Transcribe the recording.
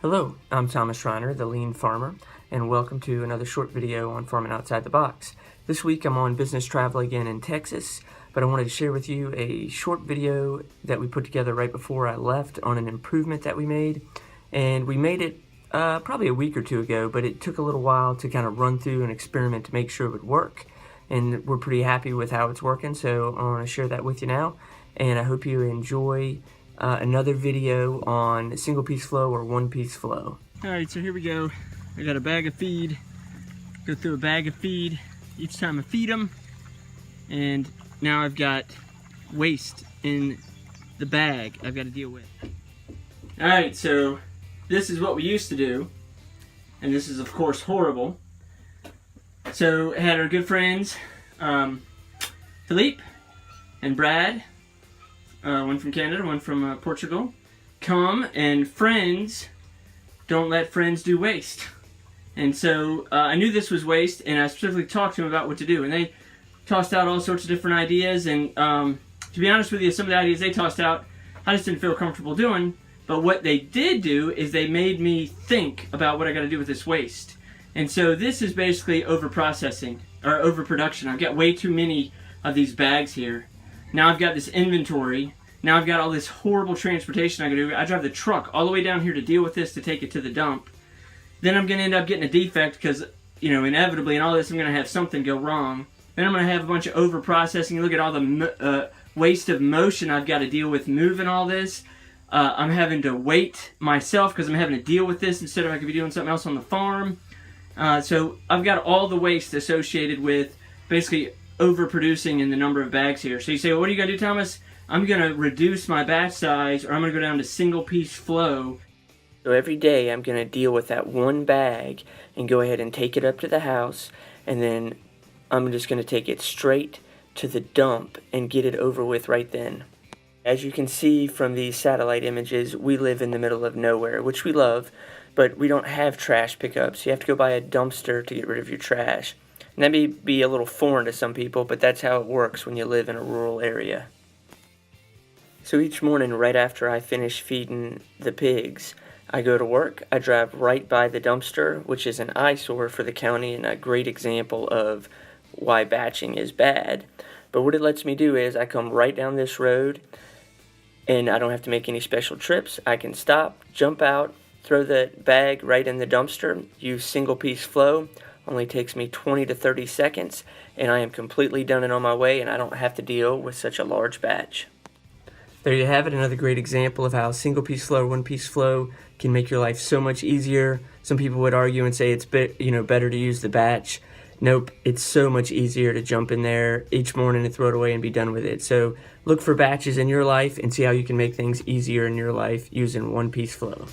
Hello, I'm Thomas Reiner, the Lean Farmer, and welcome to another short video on farming outside the box. This week I'm on business travel again in Texas, but I wanted to share with you a short video that we put together right before I left on an improvement that we made. And we made it probably a week or two ago, but it took a little while to kind of run through and experiment to make sure it would work. And we're pretty happy with how it's working, so I want to share that with you now. And I hope you enjoy another video on single piece flow or one piece flow. Alright, so here we go. I got a bag of feed. Go through a bag of feed each time I feed them. And now I've got waste in the bag I've got to deal with. Alright, so this is what we used to do. And this is of course horrible. So I had our good friends Philippe and Brad, one from Canada, one from Portugal, come, and friends don't let friends do waste. And so I knew this was waste, and I specifically talked to them about what to do. And they tossed out all sorts of different ideas, and to be honest with you, some of the ideas they tossed out, I just didn't feel comfortable doing. But what they did do is they made me think about what I got to do with this waste. And so this is basically over-processing, or overproduction. I've got way too many of these bags here. Now I've got this inventory. Now I've got all this horrible transportation I gotta do. I drive the truck all the way down here to deal with this, to take it to the dump. Then I'm gonna end up getting a defect because, you know, inevitably in all this I'm gonna have something go wrong. Then I'm gonna have a bunch of over-processing. Look at all the waste of motion I've got to deal with moving all this. I'm having to wait myself because I'm having to deal with this instead of I could be doing something else on the farm. So I've got all the waste associated with basically overproducing in the number of bags here. So you say, well, what are you going to do, Thomas? I'm going to reduce my batch size, or I'm going to go down to single piece flow. So every day I'm going to deal with that one bag and go ahead and take it up to the house, and then I'm just going to take it straight to the dump and get it over with right then. As you can see from these satellite images, we live in the middle of nowhere, which we love, but we don't have trash pickups. You have to go buy a dumpster to get rid of your trash. And that may be a little foreign to some people, but that's how it works when you live in a rural area. So each morning, right after I finish feeding the pigs, I go to work. I drive right by the dumpster, which is an eyesore for the county and a great example of why batching is bad. But what it lets me do is I come right down this road, and I don't have to make any special trips. I can stop, jump out, throw the bag right in the dumpster, use single piece flow. Only takes me 20 to 30 seconds, and I am completely done and on my way, and I don't have to deal with such a large batch. There you have it, another great example of how single piece flow or one piece flow can make your life so much easier. Some people would argue and say it's better to use the batch. Nope, it's so much easier to jump in there each morning and throw it away and be done with it. So look for batches in your life and see how you can make things easier in your life using one piece flow.